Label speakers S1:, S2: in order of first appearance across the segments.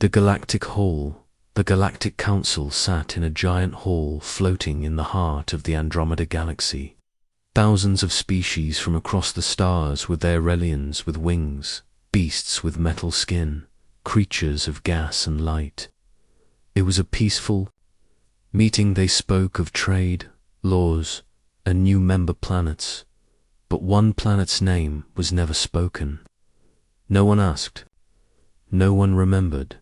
S1: The Galactic Hall. The Galactic Council sat in a giant hall floating in the heart of the Andromeda Galaxy. Thousands of species from across the stars with their aliens with wings, beasts with metal skin, creatures of gas and light. It was a peaceful meeting. They spoke of trade, laws, and new member planets, but one planet's name was never spoken. No one asked. No one remembered.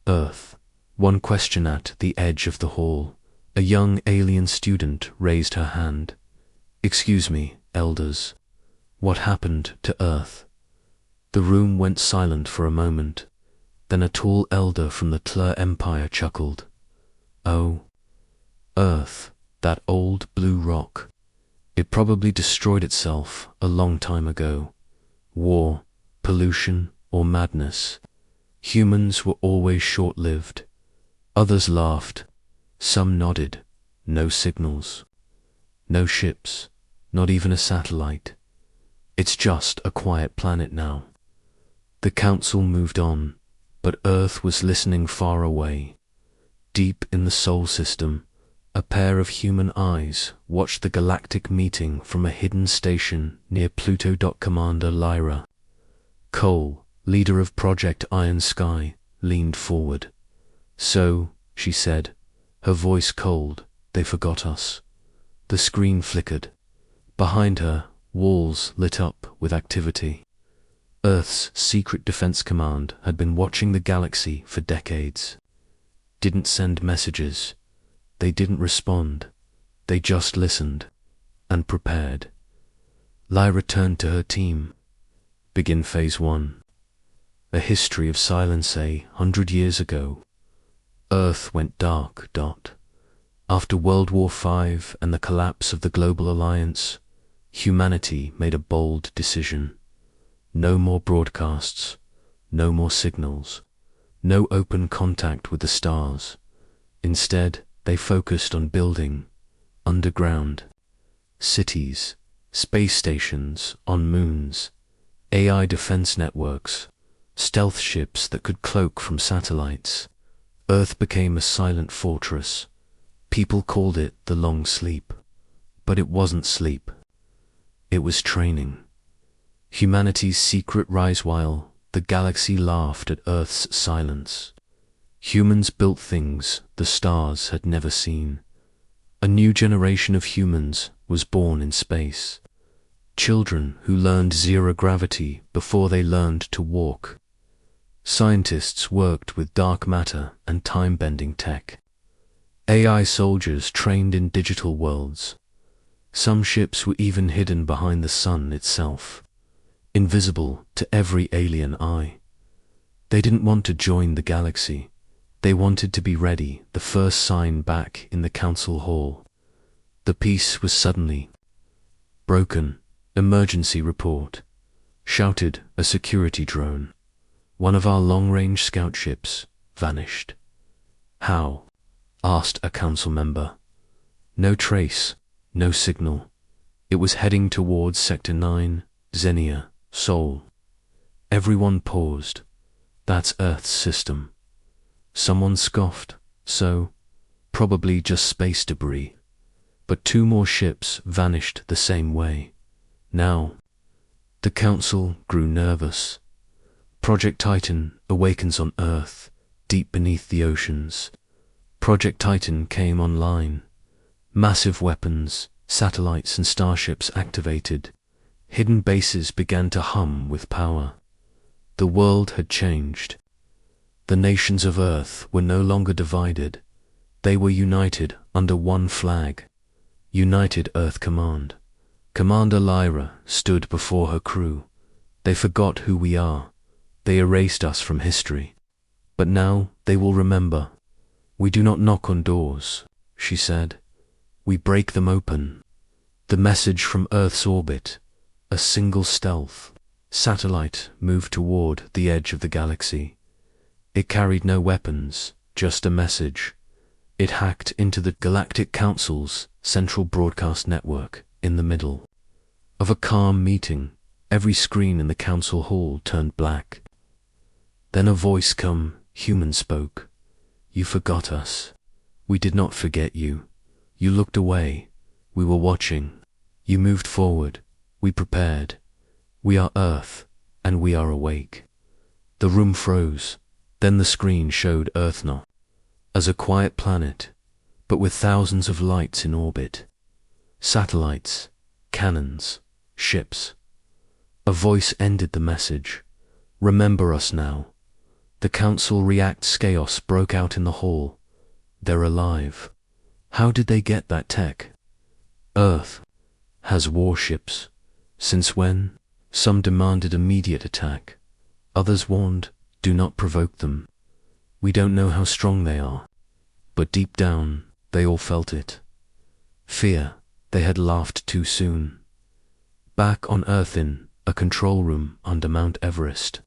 S1: Earth. One question at the edge of the hall. A young alien student raised her hand. "Excuse me, elders. What happened to Earth?" The room went silent for a moment. Then a tall elder from the Tlur Empire chuckled. "Oh, Earth, that old blue rock. It probably destroyed itself a long time ago. War, pollution, or madness. Humans were always short-lived." Others laughed. Some nodded. No signals. No ships. Not even a satellite. It's just a quiet planet now. The council moved on, but Earth was listening far away. Deep in the Sol system, a pair of human eyes watched the galactic meeting from a hidden station near Pluto. Commander Lyra Cole, leader of Project Iron Sky, leaned forward. "So," she said, her voice cold, "they forgot us." The screen flickered. Behind her, walls lit up with activity. Earth's Secret Defense Command had been watching the galaxy for decades. Didn't send messages. They didn't respond. They just listened and prepared. Lyra turned to her team. "Begin Phase 1. A history of silence 100 years ago. Earth went dark. After World War V and the collapse of the Global Alliance, humanity made a bold decision. No more broadcasts, no more signals, no open contact with the stars. Instead, they focused on building, underground, cities, space stations on moons, AI defense networks, stealth ships that could cloak from satellites. Earth became a silent fortress. People called it the long sleep. But it wasn't sleep. It was training. Humanity's secret rise while the galaxy laughed at Earth's silence. Humans built things the stars had never seen. A new generation of humans was born in space. Children who learned zero gravity before they learned to walk. Scientists worked with dark matter and time-bending tech. AI soldiers trained in digital worlds. Some ships were even hidden behind the sun itself, invisible to every alien eye. They didn't want to join the galaxy. They wanted to be ready, the first sign back in the council hall. The peace was suddenly broken. "Emergency report," shouted a security drone. "One of our long-range scout ships vanished." "How?" asked a council member. "No trace, no signal. It was heading towards Sector 9, Xenia, Sol." Everyone paused. "That's Earth's system." Someone scoffed. "So, probably just space debris." But 2 more ships vanished the same way. Now, the council grew nervous. Project Titan awakens on Earth, deep beneath the oceans. Project Titan came online. Massive weapons, satellites and starships activated. Hidden bases began to hum with power. The world had changed. The nations of Earth were no longer divided. They were united under one flag. United Earth Command. Commander Lyra stood before her crew. "They forgot who we are. They erased us from history. But now they will remember. We do not knock on doors," she said. "We break them open." The message from Earth's orbit, a single stealth satellite, moved toward the edge of the galaxy. It carried no weapons, just a message. It hacked into the Galactic Council's central broadcast network in the middle of a calm meeting. Every screen in the council hall turned black. Then a voice come human spoke. You forgot us. We did not forget you. You looked away. We were watching. You moved forward. We prepared. We are Earth, and we are awake. The room froze. Then the screen showed Earth not as a quiet planet, but with thousands of lights in orbit. Satellites, cannons, ships. A voice ended the message. Remember us now. The Council reacts. Chaos broke out in the hall. They're alive. How did they get that tech? Earth has warships. Since when? Some demanded immediate attack. Others warned, do not provoke them. We don't know how strong they are. But deep down, they all felt it. Fear. They had laughed too soon. Back on Earth in a control room under Mount Everest,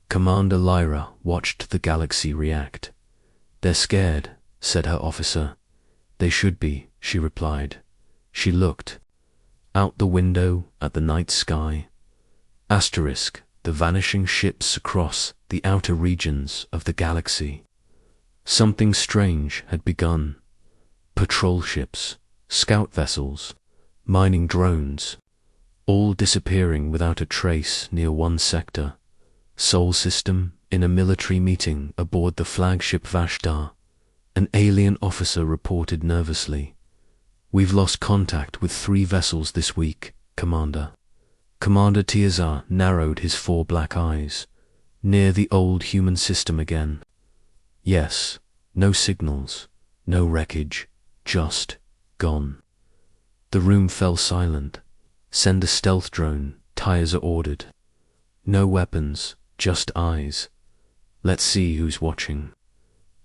S1: Commander Lyra watched the galaxy react. They're scared, said her officer. They should be, she replied. She looked out the window at the night sky. Asterisk, the vanishing ships across the outer regions of the galaxy. Something strange had begun. Patrol ships, scout vessels, mining drones, all disappearing without a trace near one sector. Sol System, in a military meeting aboard the flagship Vashdar, an alien officer reported nervously. We've lost contact with 3 vessels this week, Commander. Commander Tiazar narrowed his 4 black eyes. Near the old human system again. Yes, no signals, no wreckage, just gone. The room fell silent. Send a stealth drone, Tiazar ordered. No weapons, just eyes. Let's see who's watching.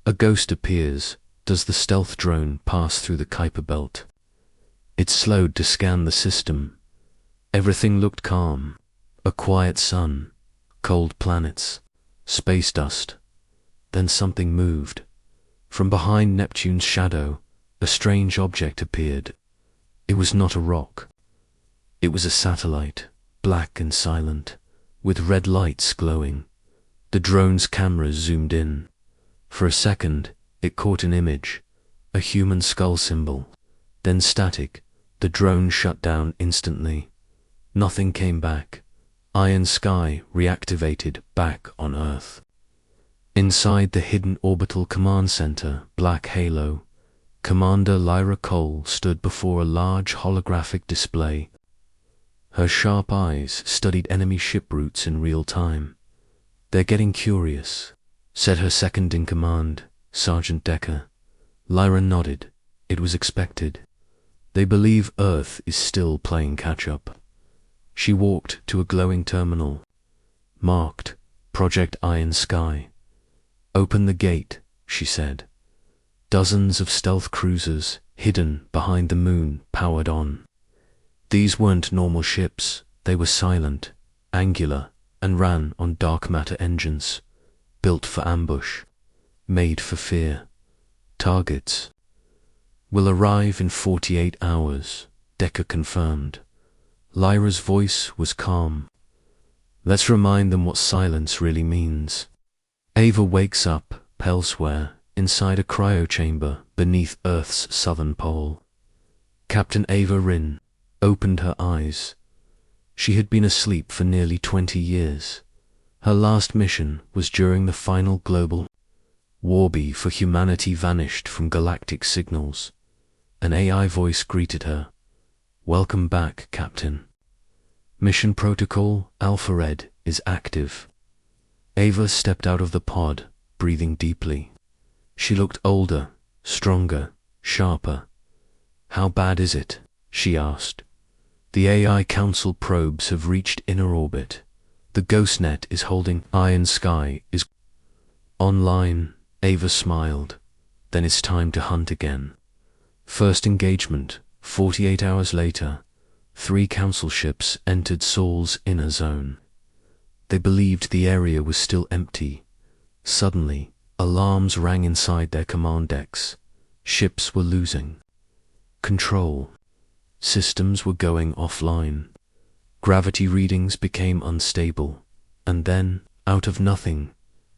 S1: A ghost appears. Does the stealth drone pass through the Kuiper belt? It slowed to scan the system. Everything looked calm. A quiet sun, cold planets, space dust. Then something moved. From behind Neptune's shadow, a strange object appeared. It was not a rock. It was a satellite, black and silent, with red lights glowing. The drone's cameras zoomed in. For a second, it caught an image, a human skull symbol. Then static. The drone shut down instantly. Nothing came back. Iron Sky reactivated back on Earth. Inside the hidden orbital command center, Black Halo, Commander Lyra Cole stood before a large holographic display. Her sharp eyes studied enemy ship routes in real time. They're getting curious, said her second-in-command, Sergeant Decker. Lyra nodded. It was expected. They believe Earth is still playing catch-up. She walked to a glowing terminal, marked Project Iron Sky. Open the gate, she said. Dozens of stealth cruisers, hidden behind the moon, powered on. These weren't normal ships. They were silent, angular, and ran on dark matter engines, built for ambush, made for fear. Targets will arrive in 48 hours, Decker confirmed. Lyra's voice was calm. Let's remind them what silence really means. Ava wakes up, elsewhere, inside a cryochamber beneath Earth's southern pole. Captain Ava Rin opened her eyes. She had been asleep for nearly 20 years. Her last mission was during the final global warby for humanity vanished from galactic signals. An AI voice greeted her. Welcome back, Captain. Mission Protocol Alpha Red is active. Ava stepped out of the pod, breathing deeply. She looked older, stronger, sharper. How bad is it? She asked. The AI Council probes have reached inner orbit. The GhostNet is holding Iron Sky is online. Ava smiled. Then it's time to hunt again. First engagement, 48 hours later. 3 council ships entered Sol's inner zone. They believed the area was still empty. Suddenly, alarms rang inside their command decks. Ships were losing control. Systems were going offline. Gravity readings became unstable. And then, out of nothing,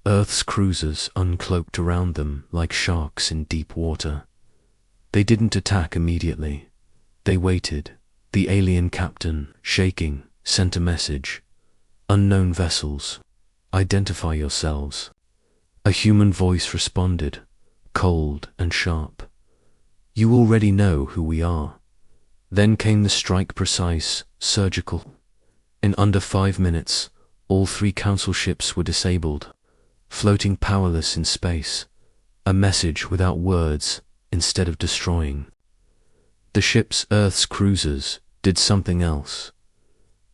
S1: Earth's cruisers uncloaked around them like sharks in deep water. They didn't attack immediately. They waited. The alien captain, shaking, sent a message. Unknown vessels, identify yourselves. A human voice responded, cold and sharp. You already know who we are. Then came the strike, precise, surgical. In under 5 minutes, all 3 council ships were disabled, floating powerless in space. A message without words instead of destroying. The ships, Earth's cruisers, did something else.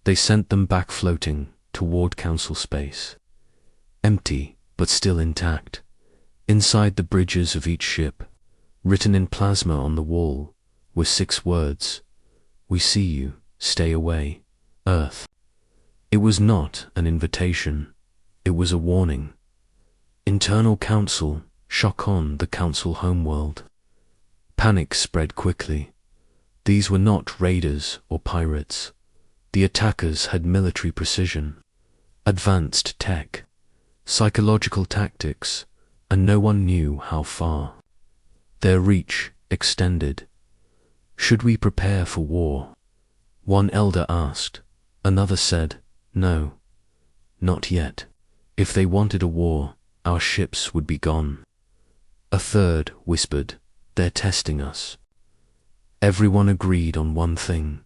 S1: They sent them back floating toward council space. Empty, but still intact. Inside the bridges of each ship, written in plasma on the wall, were 6 words. We see you, stay away, Earth. It was not an invitation. It was a warning. Internal council, shock on the council homeworld. Panic spread quickly. These were not raiders or pirates. The attackers had military precision, advanced tech, psychological tactics, and no one knew how far. Their reach extended. Should we prepare for war? One elder asked. Another said, no, not yet. If they wanted a war, our ships would be gone. A third whispered, they're testing us. Everyone agreed on one thing.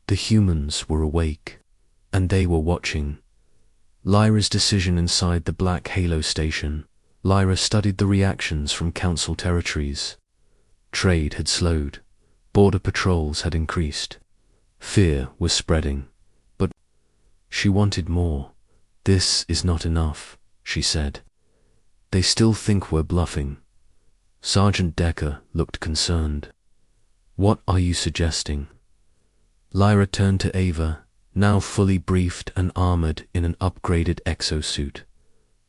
S1: The humans were awake, and they were watching. Lyra's decision inside the Black Halo station. Lyra studied the reactions from council territories. Trade had slowed. Border patrols had increased. Fear was spreading. But she wanted more. This is not enough, she said. They still think we're bluffing. Sergeant Decker looked concerned. What are you suggesting? Lyra turned to Ava, now fully briefed and armored in an upgraded exosuit.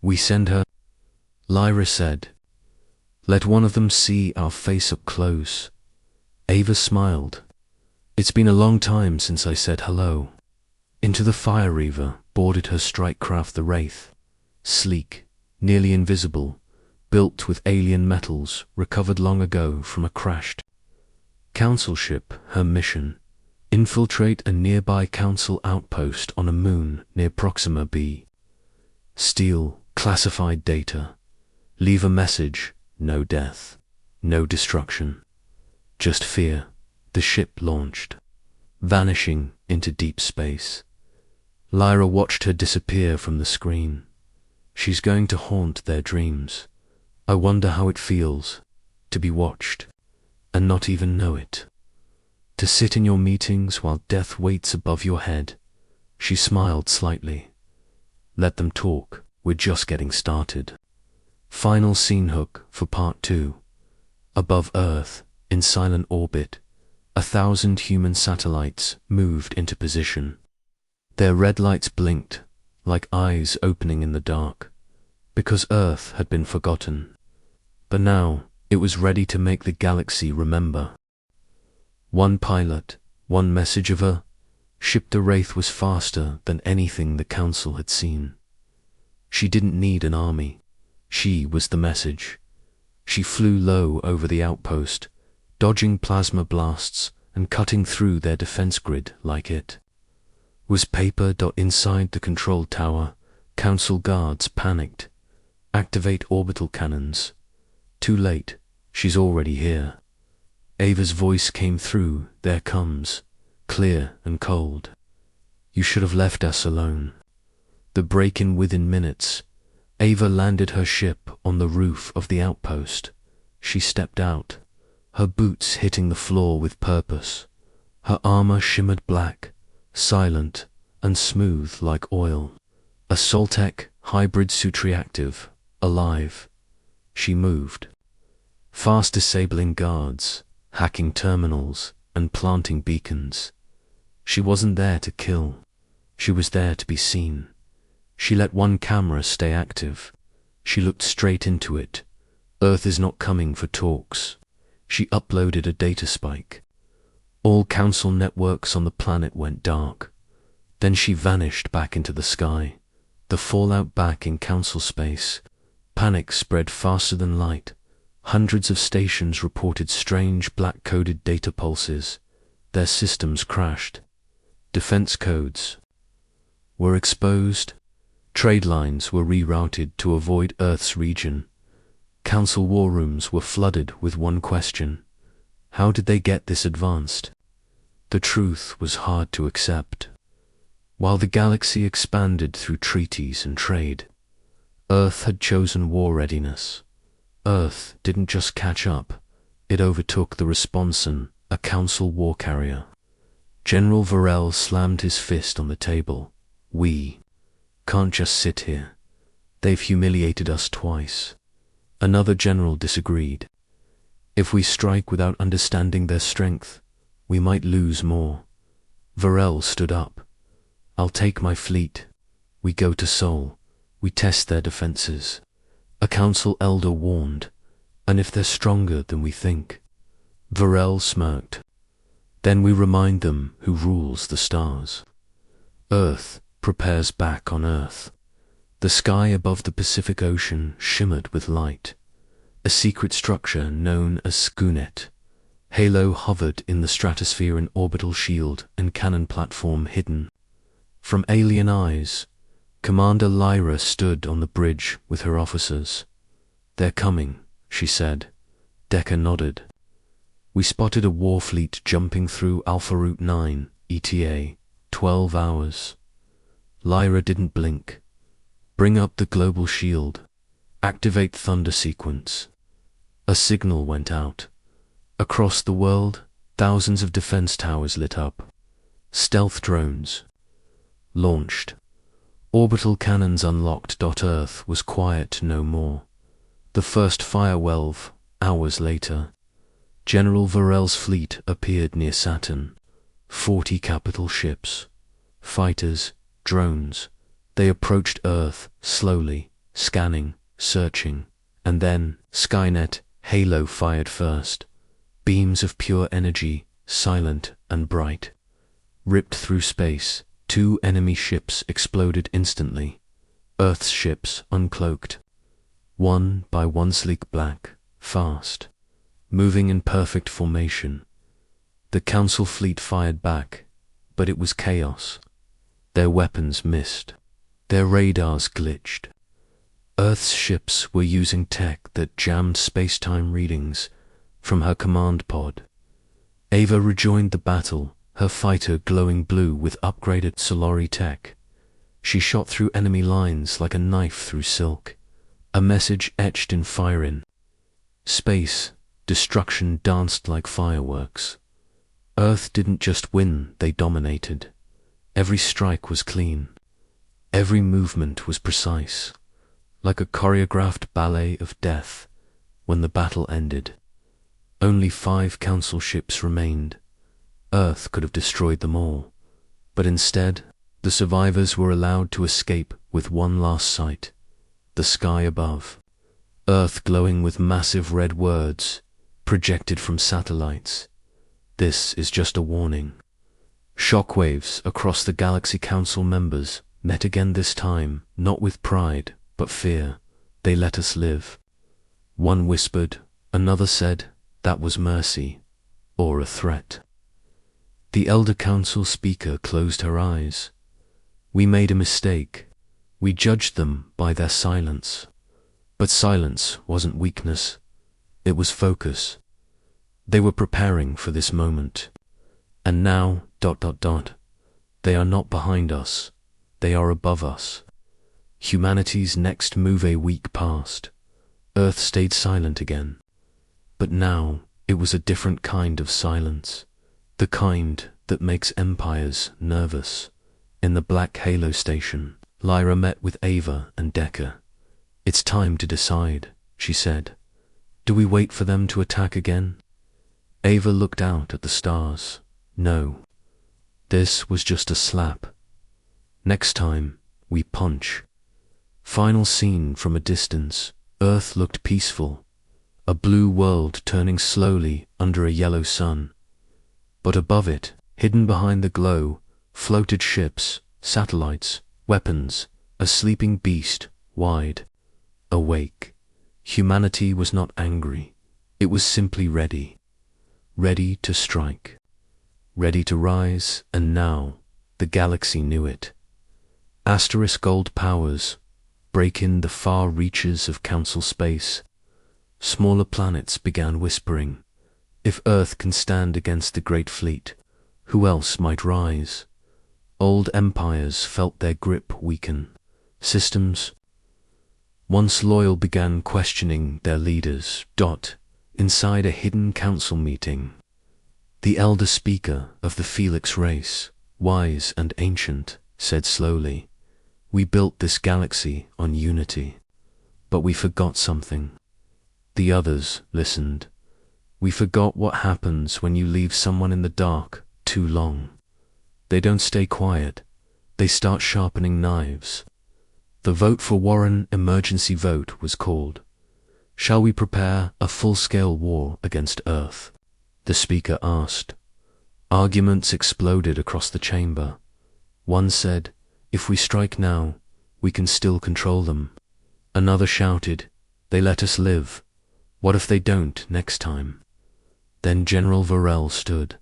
S1: We send her. Lyra said, let one of them see our face up close. Ava smiled. It's been a long time since I said hello. Into the Fire Reaver boarded her strike craft, the Wraith. Sleek, nearly invisible, built with alien metals recovered long ago from a crashed council ship. Her mission: infiltrate a nearby council outpost on a moon near Proxima b. Steal classified data. Leave a message. No death. No destruction. Just fear. The ship launched, vanishing into deep space. Lyra watched her disappear from the screen. She's going to haunt their dreams. I wonder how it feels to be watched and not even know it. To sit in your meetings while death waits above your head. She smiled slightly. Let them talk. We're just getting started. Final scene hook for part 2. Above Earth, in silent orbit, 1,000 human satellites moved into position. Their red lights blinked, like eyes opening in the dark, because Earth had been forgotten. But now, it was ready to make the galaxy remember. One pilot, one message of a ship. The Wraith was faster than anything the Council had seen. She didn't need an army. She was the message. She flew low over the outpost, dodging plasma blasts and cutting through their defense grid like it was paper. Inside the control tower, Council guards panicked. Activate orbital cannons. Too late, she's already here. Ava's voice came through, there comes, clear and cold. You should have left us alone. The break-in within minutes. Ava landed her ship on the roof of the outpost. She stepped out, her boots hitting the floor with purpose. Her armor shimmered black, silent and smooth like oil. A Soltech hybrid suit, reactive, alive. She moved, fast disabling guards, hacking terminals and planting beacons. She wasn't there to kill. She was there to be seen. She let one camera stay active. She looked straight into it. Earth is not coming for talks. She uploaded a data spike. All Council networks on the planet went dark. Then she vanished back into the sky. The fallout back in Council space. Panic spread faster than light. Hundreds of stations reported strange black-coded data pulses. Their systems crashed. Defense codes were exposed. Trade lines were rerouted to avoid Earth's region. Council war rooms were flooded with one question: how did they get this advanced? The truth was hard to accept. While the galaxy expanded through treaties and trade, Earth had chosen war readiness. Earth didn't just catch up, it overtook the Responson, a Council war carrier. General Varel slammed his fist on the table. We can't just sit here. They've humiliated us twice. Another general disagreed. If we strike without understanding their strength, we might lose more. Varel stood up. I'll take my fleet. We go to Sol. We test their defenses. A council elder warned. And if they're stronger than we think? Varel smirked. Then we remind them who rules the stars. Earth prepares back on Earth. The sky above the Pacific Ocean shimmered with light. A secret structure known as Schoonet. Halo hovered in the stratosphere, an orbital shield and cannon platform hidden from alien eyes. Commander Lyra stood on the bridge with her officers. They're coming, she said. Decker nodded. We spotted a war fleet jumping through Alpha Route 9, ETA, 12 hours. Lyra didn't blink. Bring up the global shield. Activate thunder sequence. A signal went out. Across the world, thousands of defense towers lit up. Stealth drones launched. Orbital cannons unlocked. Earth was quiet no more. The first firewelve, hours later. General Varel's fleet appeared near Saturn. 40 capital ships. Fighters, drones. They approached Earth, slowly, scanning, searching. And then, Skynet, Halo fired first. Beams of pure energy, silent and bright. Ripped through space, 2 enemy ships exploded instantly. Earth's ships uncloaked. One by one, sleek black, fast, moving in perfect formation. The Council fleet fired back, but it was chaos. Their weapons missed. Their radars glitched. Earth's ships were using tech that jammed space-time readings from her command pod. Ava rejoined the battle, her fighter glowing blue with upgraded Solari tech. She shot through enemy lines like a knife through silk, a message etched in fire. Space, destruction danced like fireworks. Earth didn't just win, they dominated. Every strike was clean. Every movement was precise, like a choreographed ballet of death. When the battle ended, only 5 Council ships remained. Earth could have destroyed them all, but instead, the survivors were allowed to escape with one last sight: the sky above. Earth glowing with massive red words, projected from satellites. This is just a warning. Shockwaves across the Galaxy Council members met again, this time, not with pride, but fear. They let us live. One whispered, another said, that was mercy, or a threat. The Elder Council speaker closed her eyes. We made a mistake. We judged them by their silence. But silence wasn't weakness. It was focus. They were preparing for this moment. And now, ... they are not behind us. They are above us. Humanity's next move. A week passed. Earth stayed silent again. But now, it was a different kind of silence. The kind that makes empires nervous. In the Black Halo station, Lyra met with Ava and Decker. It's time to decide, she said. Do we wait for them to attack again? Ava looked out at the stars. No. This was just a slap. Next time, we punch. Final scene from a distance. Earth looked peaceful. A blue world turning slowly under a yellow sun. But above it, hidden behind the glow, floated ships, satellites, weapons, a sleeping beast, wide awake. Humanity was not angry. It was simply ready. Ready to strike. Ready to rise, and now the galaxy knew it. Asterisk gold powers break in the far reaches of Council space. Smaller planets began whispering, if Earth can stand against the Great Fleet, who else might rise? Old empires felt their grip weaken. Systems, once loyal, began questioning their leaders. Inside a hidden council meeting, the elder speaker of the Felix race, wise and ancient, said slowly, "We built this galaxy on unity, but we forgot something." The others listened. "We forgot what happens when you leave someone in the dark too long. They don't stay quiet. They start sharpening knives." The vote for Warren emergency vote was called. "Shall we prepare a full-scale war against Earth?" the speaker asked. Arguments exploded across the chamber. One said, "If we strike now, we can still control them." Another shouted, "They let us live. What if they don't next time?" Then General Varel stood.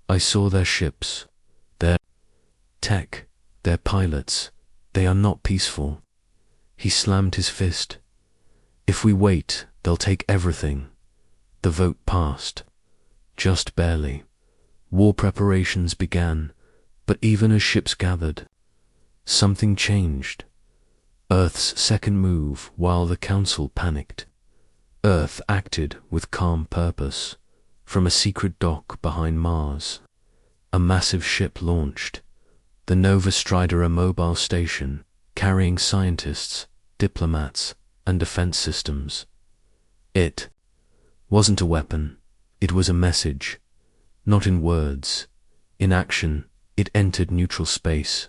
S1: "I saw their ships, their tech, their pilots. They are not peaceful." He slammed his fist. "If we wait, they'll take everything." The vote passed. Just barely. War preparations began, but even as ships gathered, something changed. Earth's second move while the Council panicked. Earth acted with calm purpose. From a secret dock behind Mars, a massive ship launched. The Nova Strider, a mobile station, carrying scientists, diplomats, and defense systems. It wasn't a weapon, it was a message. Not in words, in action. It entered neutral space,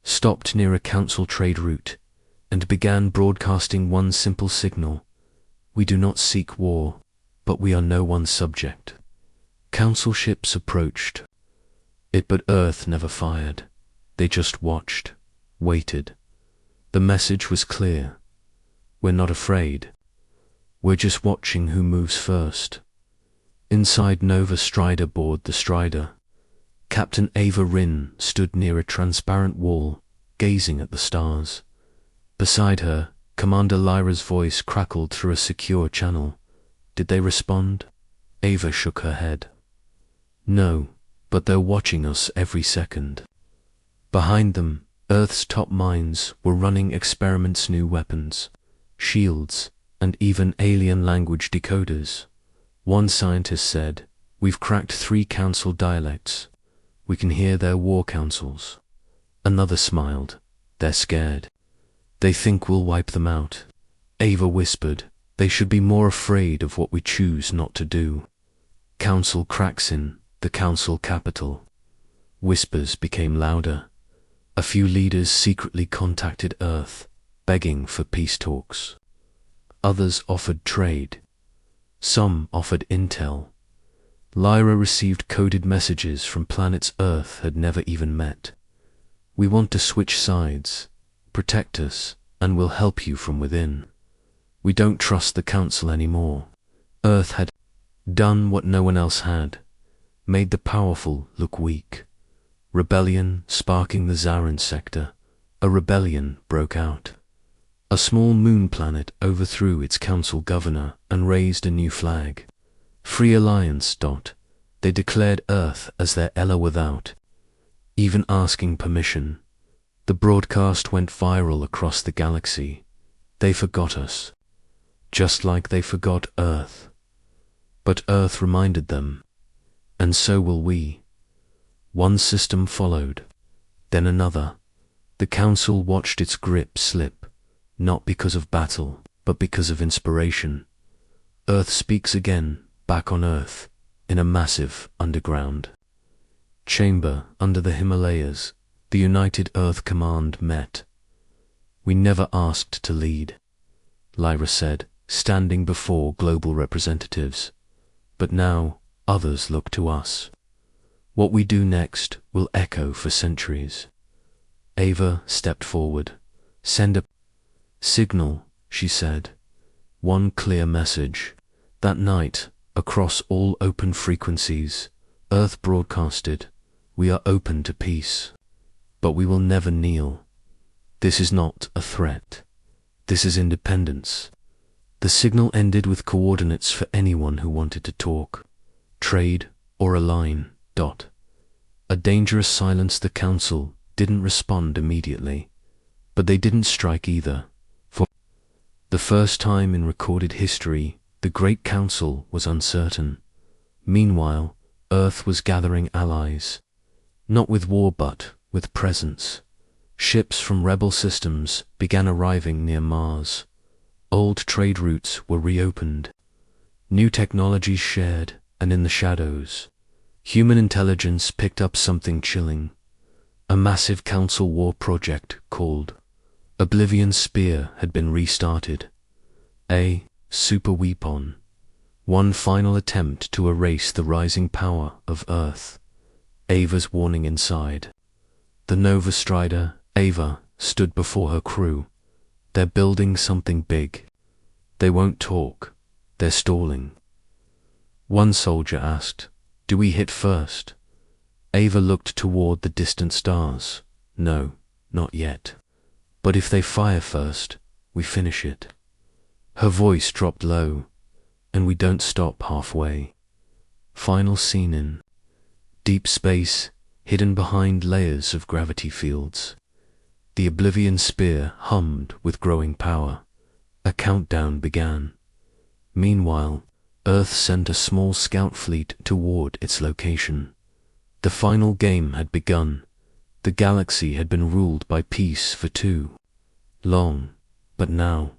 S1: stopped near a Council trade route, and began broadcasting one simple signal: "We do not seek war, but we are no one's subject." Council ships approached it, but Earth never fired. They just watched, waited. The message was clear: we're not afraid. We're just watching who moves first. Inside Nova Strider board the Strider, Captain Ava Rin stood near a transparent wall, gazing at the stars. Beside her, Commander Lyra's voice crackled through a secure channel. Did they respond? Ava shook her head. "No, but they're watching us every second." Behind them, Earth's top minds were running experiments, new weapons, shields, and even alien language decoders. One scientist said, "We've cracked 3 Council dialects. We can hear their war councils." Another smiled. "They're scared. They think we'll wipe them out." Ava whispered, "They should be more afraid of what we choose not to do." Council cracks in the Council capital. Whispers became louder. A few leaders secretly contacted Earth, begging for peace talks. Others offered trade. Some offered intel. Lyra received coded messages from planets Earth had never even met. "We want to switch sides. Protect us, and we'll help you from within. We don't trust the Council anymore." Earth had done what no one else had, made the powerful look weak. Rebellion sparking the Zarin sector. A rebellion broke out. A small moon planet overthrew its Council governor and raised a new flag. Free Alliance. They declared Earth as their Ella without even asking permission. The broadcast went viral across the galaxy. They forgot us, just like they forgot Earth. But Earth reminded them, and so will we. One system followed, then another. The Council watched its grip slip, not because of battle, but because of inspiration. Earth speaks again, back on Earth, in a massive underground chamber under the Himalayas. The United Earth Command met. "We never asked to lead," Lyra said, standing before global representatives. "But now others look to us. What we do next will echo for centuries." Ava stepped forward. Send a signal, she said. One clear message. That night, across all open frequencies, Earth broadcasted, "We are open to peace, but we will never kneel. This is not a threat. This is independence." The signal ended with coordinates for anyone who wanted to talk, trade, or align. A dangerous silence. The Council didn't respond immediately, but they didn't strike either. For the first time in recorded history, the Great Council was uncertain. Meanwhile, Earth was gathering allies, not with war but with presence. Ships from rebel systems began arriving near Mars. Old trade routes were reopened. New technologies shared, and in the shadows, human intelligence picked up something chilling. A massive council war project called Oblivion Spear had been restarted. A super weapon. One final attempt to erase the rising power of Earth. Ava's warning inside. The Nova Strider, Ava, stood before her crew. They're building something big. They won't talk. They're stalling. One soldier asked, "Do we hit first?" Ava looked toward the distant stars. "No, not yet. But if they fire first, we finish it." Her voice dropped low, "And we don't stop halfway." Final scene in deep space, hidden behind layers of gravity fields. The Oblivion Spear hummed with growing power. A countdown began. Meanwhile, Earth sent a small scout fleet toward its location. The final game had begun. The galaxy had been ruled by peace for too long, but now,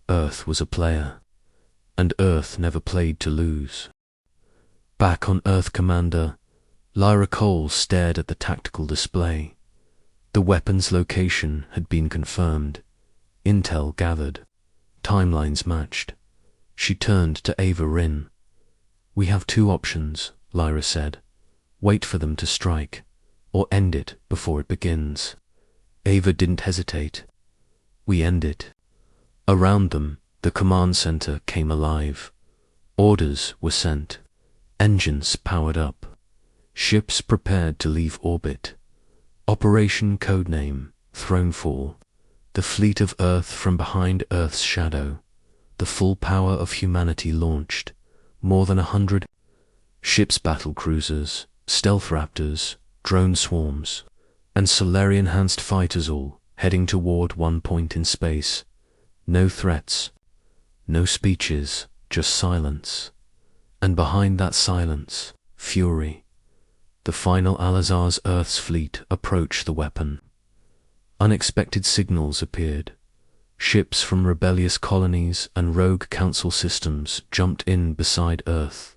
S1: Earth was a player, and Earth never played to lose. Back on Earth, Commander Lyra Cole stared at the tactical display. The weapon's location had been confirmed. Intel gathered. Timelines matched. She turned to Ava Rin. "We have two options," Lyra said. "Wait for them to strike, or end it before it begins." Ava didn't hesitate. "We end it." Around them, the command center came alive. Orders were sent. Engines powered up. Ships prepared to leave orbit. Operation codename, Thronefall. The fleet of Earth from behind Earth's shadow. The full power of humanity launched. More than 100 ships, battle cruisers, stealth raptors, drone swarms, and Solari-enhanced fighters, all heading toward one point in space. No threats, no speeches, just silence. And behind that silence, fury. The final Alazar's Earth's fleet approached the weapon. Unexpected signals appeared. Ships from rebellious colonies and rogue council systems jumped in beside Earth.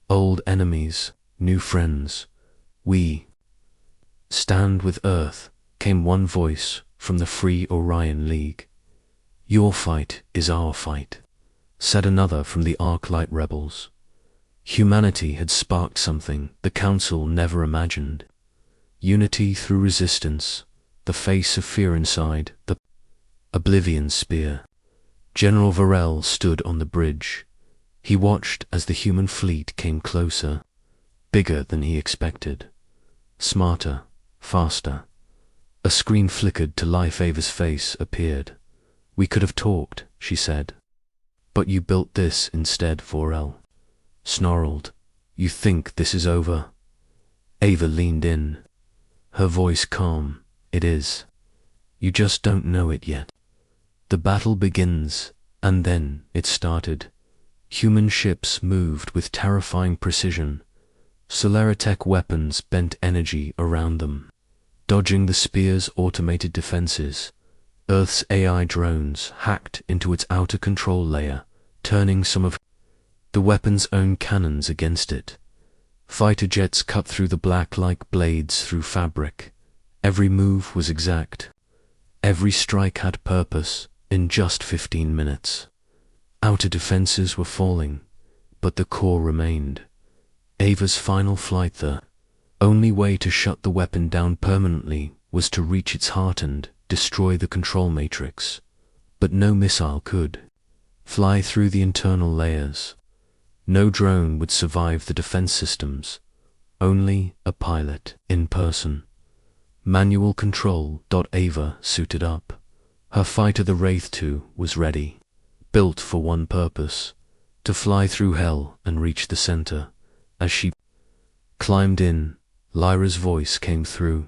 S1: Old enemies, new friends. "We stand with Earth," came one voice from the Free Orion League. "Your fight is our fight," said another from the Arclight Rebels. Humanity had sparked something the Council never imagined. Unity through resistance, the face of fear inside the Oblivion Spear. General Varel stood on the bridge. He watched as the human fleet came closer, bigger than he expected. Smarter, faster. A screen flickered to life. Ava's face appeared. "We could have talked," she said. "But you built this instead," Varel snarled. "You think this is over?" Ava leaned in, her voice calm. "It is. You just don't know it yet. The battle begins," and then it started. Human ships moved with terrifying precision. Solaritech weapons bent energy around them, dodging the spear's automated defenses. Earth's AI drones hacked into its outer control layer, turning some of the weapon's own cannons against it. Fighter jets cut through the black like blades through fabric. Every move was exact. Every strike had purpose. In just 15 minutes, outer defenses were falling, but the core remained. Ava's final flight, the only way to shut the weapon down permanently, was to reach its heart and destroy the control matrix, but no missile could fly through the internal layers. No drone would survive the defense systems, only a pilot in person. Manual control. Ava suited up. Her fighter, the Wraith 2, was ready, built for one purpose: to fly through hell and reach the center. As she climbed in, Lyra's voice came through.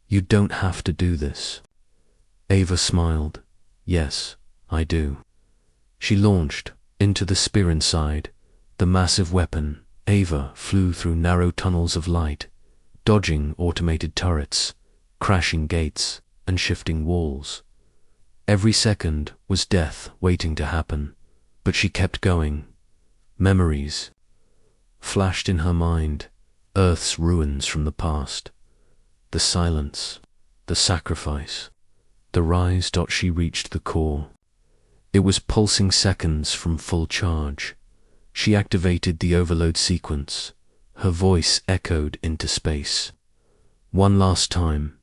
S1: "You don't have to do this." Ava smiled. "Yes, I do." She launched into the spear inside, the massive weapon. Ava flew through narrow tunnels of light, dodging automated turrets, crashing gates, and shifting walls. Every second was death waiting to happen, but she kept going. Memories flashed in her mind, Earth's ruins from the past, the silence, the sacrifice, the rise. She reached the core. It was pulsing seconds from full charge. She activated the overload sequence. Her voice echoed into space. "One last time.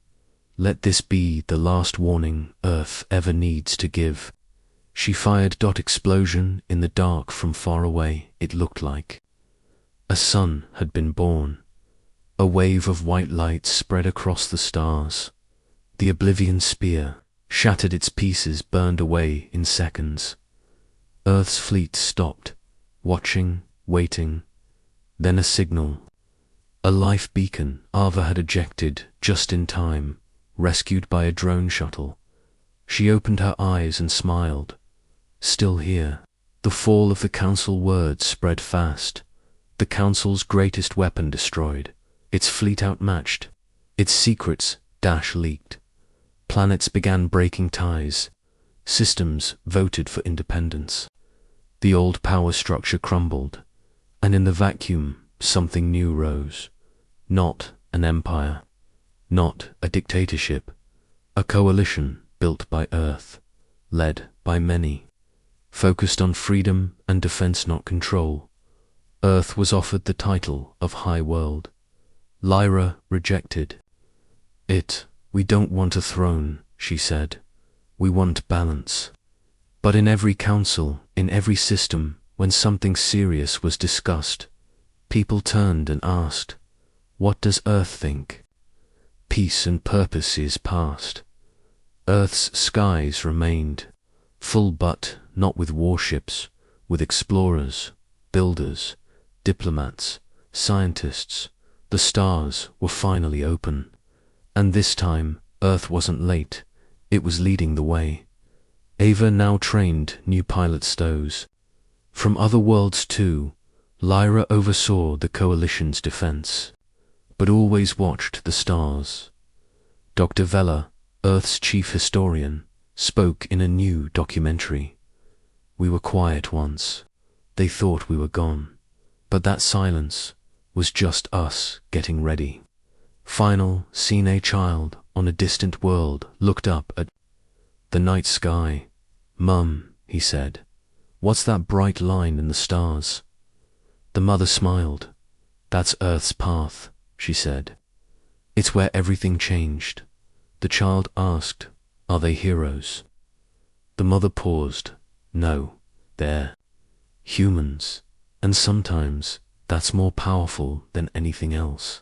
S1: Let this be the last warning Earth ever needs to give." She fired. Explosion in the dark from far away. It looked like a sun had been born. A wave of white light spread across the stars. The Oblivion Spear shattered, its pieces burned away in seconds. Earth's fleet stopped, watching, waiting. Then a signal. A life beacon. Ava had ejected just in time, rescued by a drone shuttle. She opened her eyes and smiled. Still here. The fall of the Council. Word spread fast. The Council's greatest weapon destroyed. Its fleet outmatched. Its secrets leaked. Planets began breaking ties. Systems voted for independence. The old power structure crumbled, and in the vacuum something new rose. Not an empire, not a dictatorship, a coalition built by Earth, led by many, focused on freedom and defense, not control. Earth was offered the title of High World. Lyra rejected it. "We don't want a throne," she said. "We want balance." But in every council, in every system, when something serious was discussed, people turned and asked, "What does Earth think?" Peace and purpose is past. Earth's skies remained full, but not with warships, with explorers, builders, diplomats, scientists. The stars were finally open. And this time, Earth wasn't late, it was leading the way. Ava now trained new pilot stows. From other worlds too, Lyra oversaw the coalition's defense, but always watched the stars. Dr. Vela, Earth's chief historian, spoke in a new documentary. "We were quiet once. They thought we were gone. But that silence was just us getting ready." Final scene. A child on a distant world looked up at the night sky. "Mum," he said, "what's that bright line in the stars?" The mother smiled. "That's Earth's path," she said. "It's where everything changed." The child asked, "Are they heroes?" The mother paused. "No, they're humans, and sometimes that's more powerful than anything else."